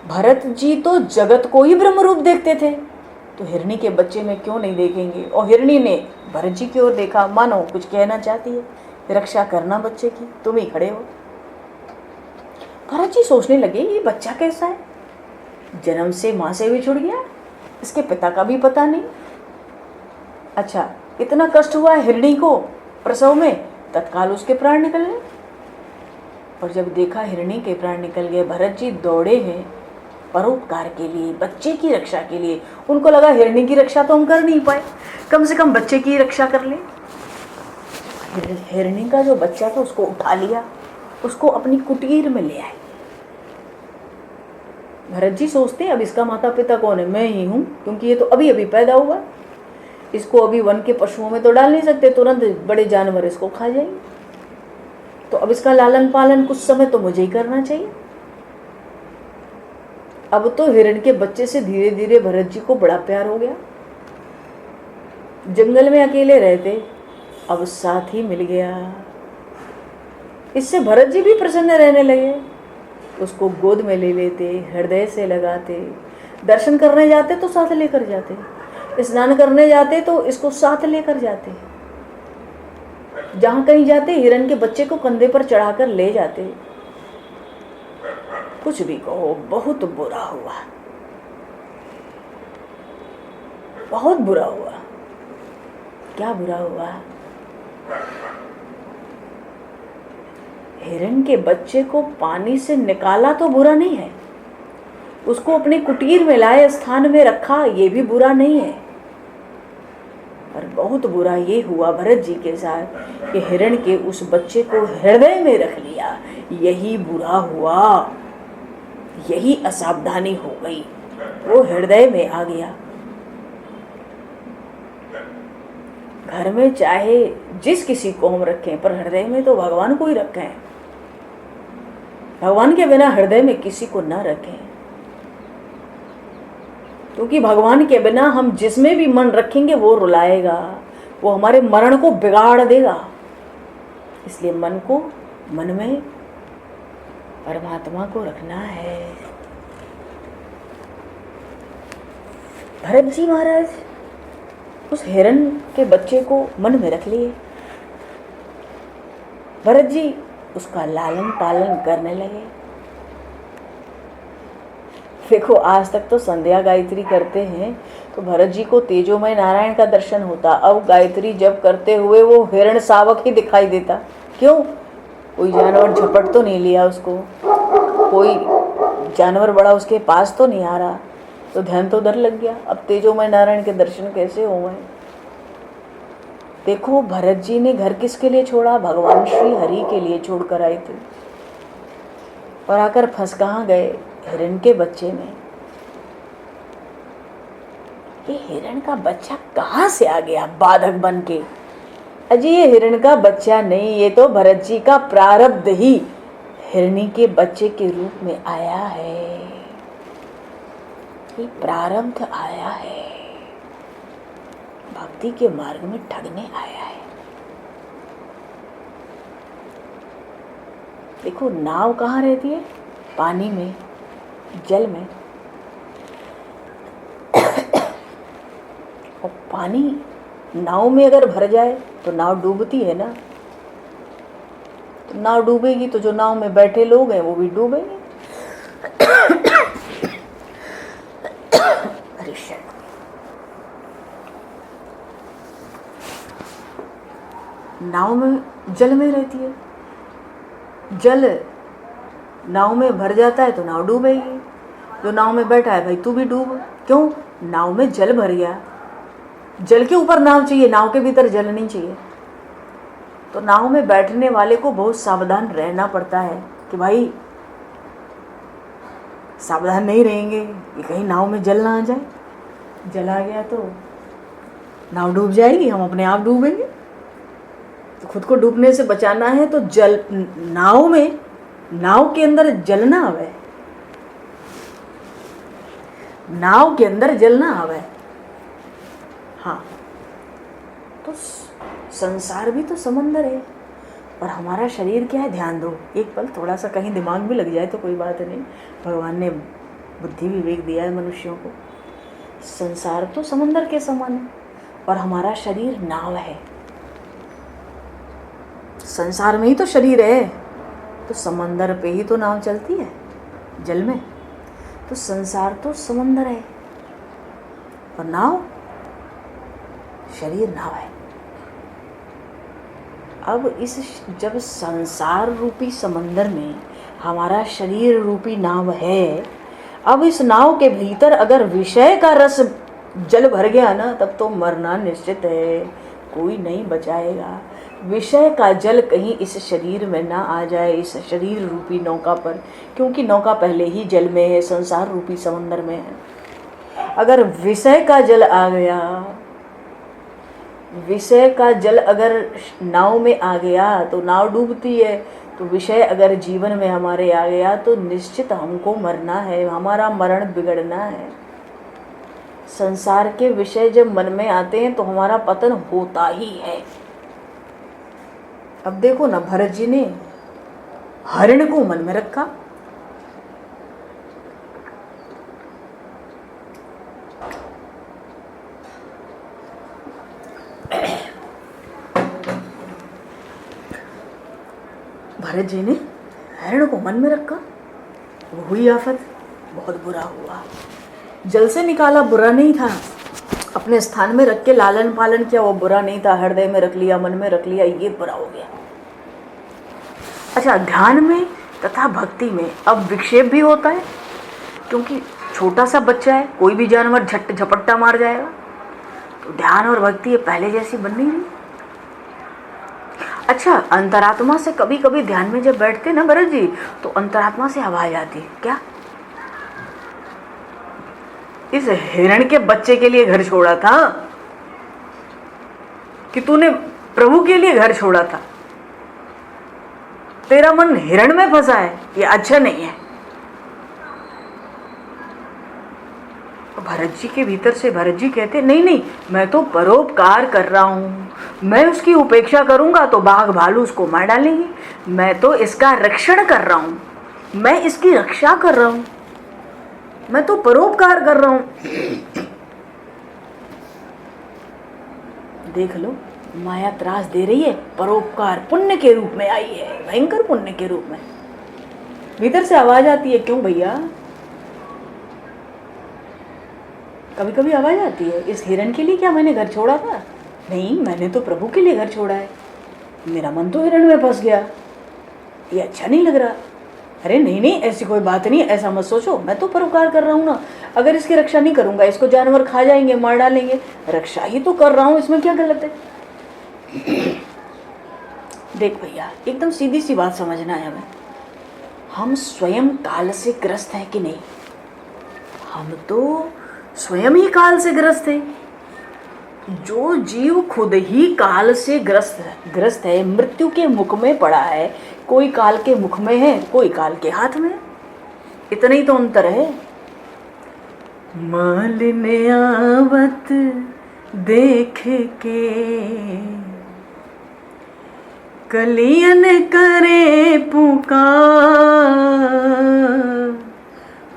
भरत जी तो जगत को ही ब्रह्म रूप देखते थे, तो हिरनी के बच्चे में क्यों नहीं देखेंगे। और हिरनी ने भरत जी की ओर देखा, मानो कुछ कहना चाहती है, रक्षा करना बच्चे की, तुम ही खड़े हो। भरत जी सोचने लगे ये बच्चा कैसा है, जन्म से माँ से भी छुड़ गया, इसके पिता का भी पता नहीं। अच्छा, इतना कष्ट हुआ हिरनी को प्रसव में, तत्काल उसके प्राण निकल गए। और जब देखा हिरनी के प्राण निकल गए, भरत जी दौड़े हैं परोपकार के लिए, बच्चे की रक्षा के लिए। उनको लगा हिरनी की रक्षा तो हम कर नहीं पाए, कम से कम बच्चे की रक्षा कर ले। हिरनी का जो बच्चा था उसको उठा लिया, उसको अपनी कुटीर में ले आए। भरत जी सोचते अब इसका माता पिता कौन है, मैं ही हूँ, क्योंकि ये तो अभी अभी पैदा हुआ, इसको अभी वन के पशुओं में तो डाल नहीं सकते, तुरंत बड़े जानवर इसको खा जाएंगे। तो अब इसका लालन पालन कुछ समय तो मुझे ही करना चाहिए। अब तो हिरण के बच्चे से धीरे धीरे भरत जी को बड़ा प्यार हो गया। जंगल में अकेले रहते, अब साथ ही मिल गया। इससे भरत जी भी प्रसन्न रहने लगे। उसको गोद में ले लेते, हृदय से लगाते, दर्शन करने जाते तो साथ लेकर जाते, स्नान करने जाते तो इसको साथ लेकर जाते, जहां कहीं जाते हिरण के बच्चे को कंधे पर चढ़ाकर ले जाते। कुछ भी कहो, बहुत बुरा हुआ, बहुत बुरा हुआ। क्या बुरा हुआ? हिरण के बच्चे को पानी से निकाला तो बुरा नहीं है, उसको अपने कुटीर में लाए, स्थान में रखा, ये भी बुरा नहीं है। पर बहुत बुरा ये हुआ भरत जी के साथ कि हिरण के उस बच्चे को हृदय में रख लिया। यही बुरा हुआ, यही असावधानी हो गई, वो हृदय में आ गया। घर में चाहे जिस किसी को हम रखें, पर हृदय में तो भगवान को ही रखें। भगवान के बिना हृदय में किसी को ना रखें, क्योंकि भगवान के बिना हम जिसमें भी मन रखेंगे वो रुलाएगा, वो हमारे मरण को बिगाड़ देगा। इसलिए मन को मन में परमात्मा को रखना है। भरत जी महाराज उस हिरण के बच्चे को मन में रख लिए। भरत जी उसका लालन पालन करने लगे। देखो आज तक तो संध्या गायत्री करते हैं तो भरत जी को तेजोमय नारायण का दर्शन होता। अब गायत्री जब करते हुए वो हिरण शावक ही दिखाई देता। क्यों? कोई जानवर झपट तो नहीं लिया उसको, कोई जानवर बड़ा उसके पास तो नहीं आ रहा, तो ध्यान तो उधर लग गया। अब तेजोमय नारायण के दर्शन कैसे हो गए? देखो भरत जी ने घर किसके लिए छोड़ा? भगवान श्री हरि के लिए छोड़ कर आए थे और आकर फंस कहाँ गए? हिरण के बच्चे में। ये हिरण का बच्चा कहाँ से आ गया बाधक बन के? अजी ये हिरण का बच्चा नहीं, ये तो भरत जी का प्रारब्ध ही हिरणी के बच्चे के रूप में आया है। ये प्रारब्ध आया है, भक्ति के मार्ग में ठगने आया है। देखो नाव कहाँ रहती है? पानी में, जल में। और पानी नाव में अगर भर जाए तो नाव डूबती है ना। तो नाव डूबेगी तो जो नाव में बैठे लोग हैं वो भी डूबेंगे। नाव में जल में रहती है, जल नाव में भर जाता है तो नाव डूबेगी। जो नाव में बैठा है भाई तू भी डूब। क्यों? नाव में जल भर गया। जल के ऊपर नाव चाहिए, नाव के भीतर जल नहीं चाहिए। तो नाव में बैठने वाले को बहुत सावधान रहना पड़ता है कि भाई सावधान नहीं रहेंगे कि कहीं नाव में जल ना आ जाए। जल आ गया तो नाव डूब जाएगी, हम अपने आप डूबेंगे। तो खुद को डूबने से बचाना है तो जल नाव में, नाव के अंदर जल ना आवे, नाव के अंदर जल ना आवे। हाँ, तो संसार भी तो समंदर है और हमारा शरीर क्या है? ध्यान दो एक पल, थोड़ा सा कहीं दिमाग भी लग जाए तो कोई बात नहीं, भगवान ने बुद्धि विवेक दिया है मनुष्यों को। संसार तो समंदर के समान है और हमारा शरीर नाव है। संसार में ही तो शरीर है, तो समंदर पे ही तो नाव चलती है, जल में। तो संसार तो समंदर है और नाव, शरीर नाव है। अब इस जब संसार रूपी समंदर में हमारा शरीर रूपी नाव है, अब इस नाव के भीतर अगर विषय का रस जल भर गया ना, तब तो मरना निश्चित है, कोई नहीं बचाएगा। विषय का जल कहीं इस शरीर में ना आ जाए, इस शरीर रूपी नौका पर, क्योंकि नौका पहले ही जल में है, संसार रूपी समंदर में है। अगर विषय का जल आ गया, विषय का जल अगर नाव में आ गया तो नाव डूबती है। तो विषय अगर जीवन में हमारे आ गया तो निश्चित हमको मरना है, हमारा मरण बिगड़ना है। संसार के विषय जब मन में आते हैं तो हमारा पतन होता ही है। अब देखो ना, भरत जी ने हरिण को मन में रखा। भरत जी ने हरिण को मन में रखा, वो हुई आफत, बहुत बुरा हुआ। जल से निकाला बुरा नहीं था, अपने स्थान में रख के लालन पालन किया, वो बुरा नहीं था। हृदय में रख लिया, मन में रख लिया, ये बुरा हो गया। अच्छा, ध्यान में तथा भक्ति में अब विक्षेप भी होता है, क्योंकि छोटा सा बच्चा है, कोई भी जानवर झपट्टा मार जाएगा। तो ध्यान और भक्ति ये पहले जैसी बन नहीं रही। अच्छा, अंतरात्मा से कभी कभी ध्यान में जब बैठते ना भरत जी, तो अंतरात्मा से आवाज आती है, क्या इस हिरण के बच्चे के लिए घर छोड़ा था कि तूने प्रभु के लिए घर छोड़ा था? तेरा मन हिरण में फंसा है, ये अच्छा नहीं है। भरत जी के भीतर से भरत जी कहते नहीं नहीं, मैं तो परोपकार कर रहा हूँ, मैं उसकी उपेक्षा करूंगा तो बाघ भालू उसको मार डालेंगे। मैं तो इसका रक्षण कर रहा हूँ, मैं इसकी रक्षा कर रहा हूँ, मैं तो परोपकार कर रहा हूँ। देख लो, माया त्रास दे रही है, परोपकार पुण्य के रूप में आई है, भयंकर पुण्य के रूप में। भीतर से आवाज आती है, क्यों भैया? कभी कभी आवाज आती है, इस हिरण के लिए क्या मैंने घर छोड़ा था? नहीं, मैंने तो प्रभु के लिए घर छोड़ा है। मेरा मन तो हिरण में फंस गया, ये अच्छा नहीं लग रहा। अरे नहीं नहीं, ऐसी कोई बात नहीं, ऐसा मत सोचो, मैं तो परोपकार कर रहा हूँ ना। अगर इसकी रक्षा नहीं करूंगा, इसको जानवर खा जाएंगे, मार डालेंगे, रक्षा ही तो कर रहा हूँ, इसमें क्या गलत है? देख भैया, एकदम सीधी सी बात समझना है हमें। हम स्वयं काल से ग्रस्त हैं कि नहीं? हम तो स्वयं ही काल से ग्रस्त है। जो जीव खुद ही काल से ग्रस्त है, मृत्यु के मुख में पड़ा है, कोई काल के मुख में है, कोई काल के हाथ में, इतना ही तो अंतर है। मालिन्य आवत देख के कलियन करे पुकार,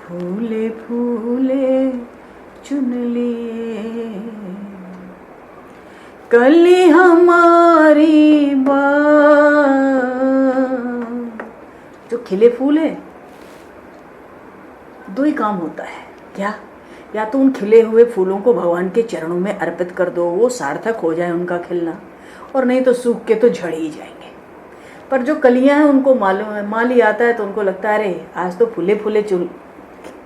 फूले फूले चुन लिए, कली हमारी बात। जो खिले फूल है, दो ही काम होता है क्या? या तो उन खिले हुए फूलों को भगवान के चरणों में अर्पित कर दो, वो सार्थक हो जाए उनका खिलना, और नहीं तो सूख के तो झड़ ही जाएंगे। पर जो कलियां हैं उनको मालूम है, माली आता है तो उनको लगता है अरे आज तो फूले फूले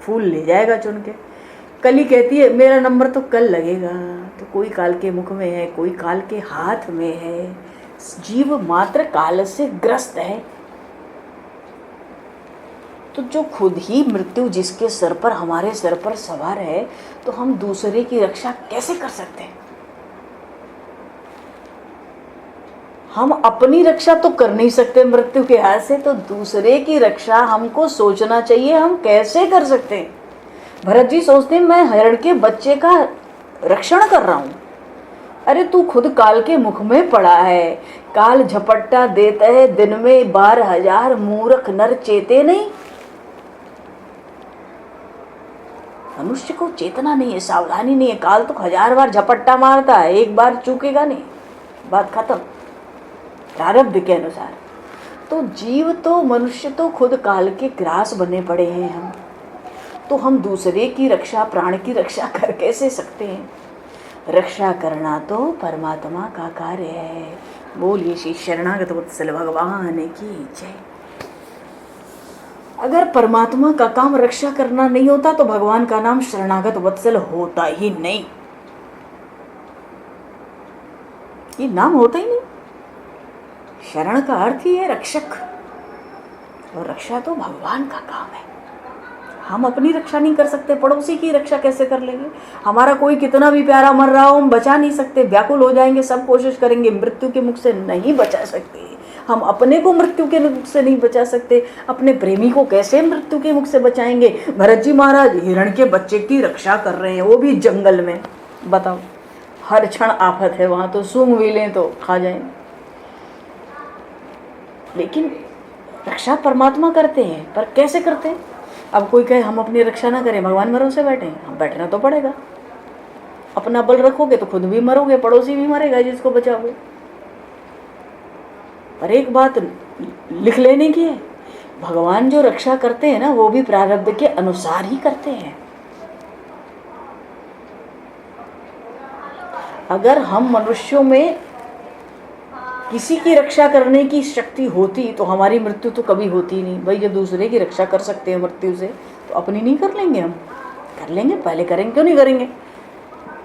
फूल ले जाएगा चुन के। कली कहती है मेरा नंबर तो कल लगेगा। तो कोई काल के मुख में है, कोई काल के हाथ में है। जीव मात्र काल से ग्रस्त है। तो जो खुद ही मृत्यु जिसके सर पर, हमारे सर पर सवार है, तो हम दूसरे की रक्षा कैसे कर सकते हैं? हम अपनी रक्षा तो कर नहीं सकते मृत्यु के हाथ से, तो दूसरे की रक्षा हमको सोचना चाहिए हम कैसे कर सकते हैं। भरत जी सोचते हैं मैं हिरण के बच्चे का रक्षण कर रहा हूं। अरे तू खुद काल के मुख में पड़ा है। काल झपट्टा देता है दिन में 12,000, मूर्ख नर चेते नहीं। मनुष्य को चेतना नहीं है, सावधानी नहीं है। काल तो 1000 बार झपट्टा मारता है, एक बार चूकेगा नहीं, बात खत्म प्रारब्ध के अनुसार। तो जीव तो, मनुष्य तो खुद काल के ग्रास बने पड़े हैं हम। तो हम दूसरे की रक्षा, प्राण की रक्षा कर कैसे सकते हैं? रक्षा करना तो परमात्मा का कार्य है। बोलिए श्री शरणागत वत्सल भगवान की जय। अगर परमात्मा का काम रक्षा करना नहीं होता तो भगवान का नाम शरणागत वत्सल होता ही नहीं, ये नाम होता ही नहीं। शरण का अर्थ ही है रक्षक, और रक्षा तो भगवान का काम है। हम अपनी रक्षा नहीं कर सकते, पड़ोसी की रक्षा कैसे कर लेंगे? हमारा कोई कितना भी प्यारा मर रहा हो, हम बचा नहीं सकते, व्याकुल हो जाएंगे, सब कोशिश करेंगे, मृत्यु के मुख से नहीं बचा सकते। हम अपने को मृत्यु के मुख से नहीं बचा सकते, अपने प्रेमी को कैसे मृत्यु के मुख से बचाएंगे? भरत जी महाराज हिरण के बच्चे की रक्षा कर रहे हैं, वो भी जंगल में। बताओ, हर क्षण आफत है वहां, तो सूंघ भी लें तो खा जाएं। लेकिन रक्षा परमात्मा करते हैं, पर कैसे करते हैं? अब कोई कहे हम अपनी रक्षा ना करें, भगवान भरोसे बैठे, हम बैठना तो पड़ेगा। अपना बल रखोगे तो खुद भी मरोगे, पड़ोसी भी मरेगा जिसको बचाओगे। पर एक बात लिख लेने की है, भगवान जो रक्षा करते हैं ना, वो भी प्रारब्ध के अनुसार ही करते हैं। अगर हम मनुष्यों में किसी की रक्षा करने की शक्ति होती तो हमारी मृत्यु तो कभी होती नहीं। भाई जब दूसरे की रक्षा कर सकते हैं मृत्यु से, तो अपनी नहीं कर लेंगे? हम कर लेंगे, पहले करेंगे, क्यों नहीं करेंगे?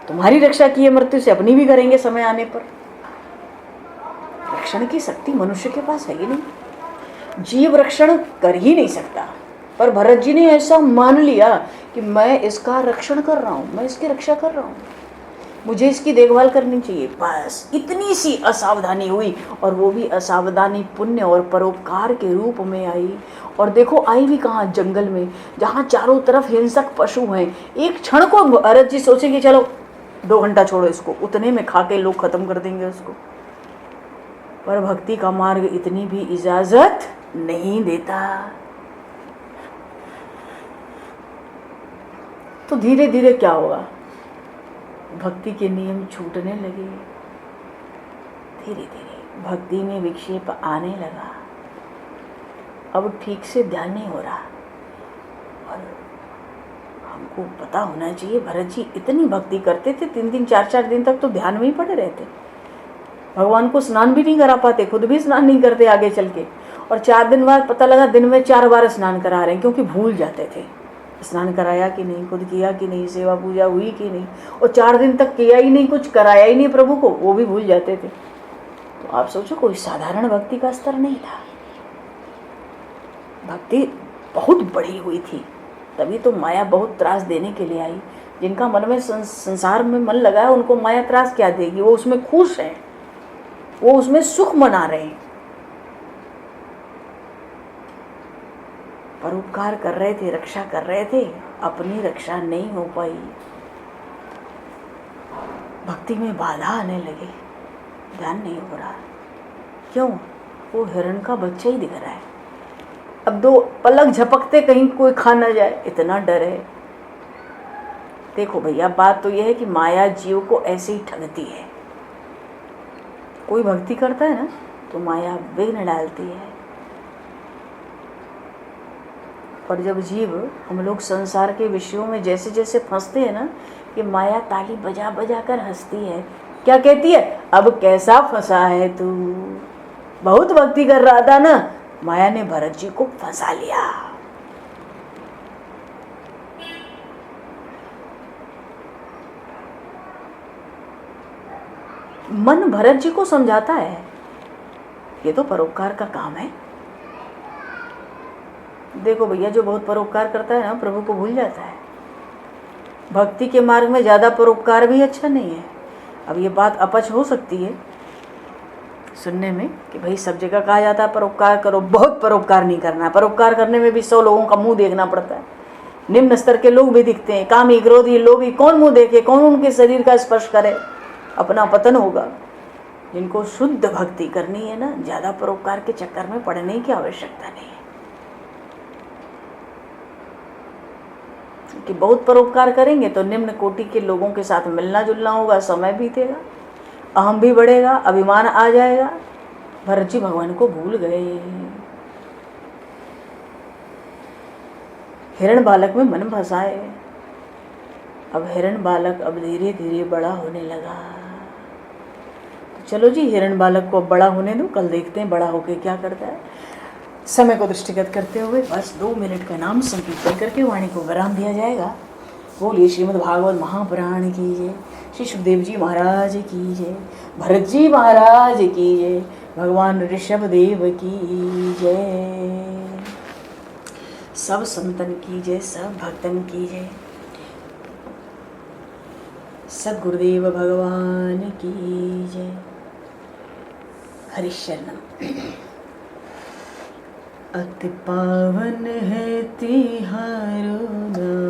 तुम्हारी रक्षा की है मृत्यु से, अपनी भी करेंगे समय आने पर। रक्षण की शक्ति मनुष्य के पास है ही नहीं, जीव रक्षण कर ही नहीं सकता। पर भरत जी ने ऐसा मान लिया कि मैं इसका रक्षण कर रहा हूँ, मैं इसकी रक्षा कर रहा हूँ, मुझे इसकी देखभाल करनी चाहिए। बस इतनी सी असावधानी हुई, और वो भी असावधानी पुण्य और परोपकार के रूप में आई। और देखो आई भी कहाँ? जंगल में, जहाँ चारों तरफ हिंसक पशु हैं। एक क्षण को भरत जी सोचेंगे चलो 2 घंटा छोड़ो इसको, उतने में खा के लोग खत्म कर देंगे उसको। पर भक्ति का मार्ग इतनी भी इजाजत नहीं देता। तो धीरे धीरे क्या होगा? भक्ति के नियम छूटने लगे, धीरे धीरे भक्ति में विक्षेप आने लगा। अब ठीक से ध्यान नहीं हो रहा। और हमको पता होना चाहिए, भरत जी इतनी भक्ति करते थे, 3-3 4-4 दिन तक तो ध्यान में ही पड़े रहते। भगवान को स्नान भी नहीं करा पाते, खुद भी स्नान नहीं करते आगे चल के। और 4 दिन बाद पता लगा दिन में 4 बार स्नान करा रहे हैं, क्योंकि भूल जाते थे स्नान कराया कि नहीं, खुद किया कि नहीं, सेवा पूजा हुई कि नहीं। और 4 दिन तक किया ही नहीं, कुछ कराया ही नहीं प्रभु को, वो भी भूल जाते थे। तो आप सोचो, कोई साधारण भक्ति का स्तर नहीं था। भक्ति बहुत बड़ी हुई थी, तभी तो माया बहुत त्रास देने के लिए आई। जिनका मन में संसार में मन लगा है, उनको माया त्रास क्या देगी? वो उसमें खुश है, वो उसमें सुख मना रहे हैं। परोपकार कर रहे थे, रक्षा कर रहे थे, अपनी रक्षा नहीं हो पाई। भक्ति में बाधा आने लगी, ध्यान नहीं हो रहा। क्यों? वो हिरण का बच्चा ही दिख रहा है। अब 2 पलक झपकते कहीं कोई खा ना जाए, इतना डर है। देखो भैया, बात तो यह है कि माया जीव को ऐसे ही ठगती है। कोई भक्ति करता है ना, तो माया विघ्न डालती है। पर जब जीव, हम लोग संसार के विषयों में जैसे जैसे फंसते हैं ना, कि माया ताली बजा बजा कर हंसती है। क्या कहती है? अब कैसा फंसा है तू, बहुत भक्ति कर रहा था ना, माया ने भरत जी को फंसा लिया। मन भरत जी को समझाता है, ये तो परोपकार का काम है। देखो भैया, जो बहुत परोपकार करता है ना, प्रभु को भूल जाता है। भक्ति के मार्ग में ज़्यादा परोपकार भी अच्छा नहीं है। अब ये बात अपच हो सकती है सुनने में कि भाई सब जगह कहा जाता है परोपकार करो, बहुत परोपकार नहीं करना। परोपकार करने में भी 100 लोगों का मुंह देखना पड़ता है। निम्न स्तर के लोग भी दिखते हैं, कामी, क्रोधी, लोभी, कौन मुंह देखे, कौन उनके शरीर का स्पर्श करे, अपना पतन होगा। जिनको शुद्ध भक्ति करनी है ना, ज़्यादा परोपकार के चक्कर में पड़ने की आवश्यकता नहीं है। कि बहुत परोपकार करेंगे तो निम्न कोटि के लोगों के साथ मिलना जुलना होगा, समय बीतेगा, अहम भी बढ़ेगा, अभिमान आ जाएगा। भरत जी भगवान को भूल गए। हिरण बालक में मन फंसाए। अब हिरण बालक अब धीरे धीरे बड़ा होने लगा। तो चलो जी, हिरण बालक को अब बड़ा होने दो, कल देखते हैं बड़ा होके क्या करता है। समय को दृष्टिगत करते हुए बस 2 मिनट का नाम संकीर्तन करके वाणी को विराम दिया जाएगा। बोलिए श्रीमद् भागवत महापुराण की जय, श्री सुखदेव जी महाराज की जय, भरत जी महाराज की जय, भगवान ऋषभ देव की जय, सब संतन की जय, सब भक्तन की जय, सद्गुरुदेव भगवान की जय। हरिशरणम। अति पावन है तिहारो नाम,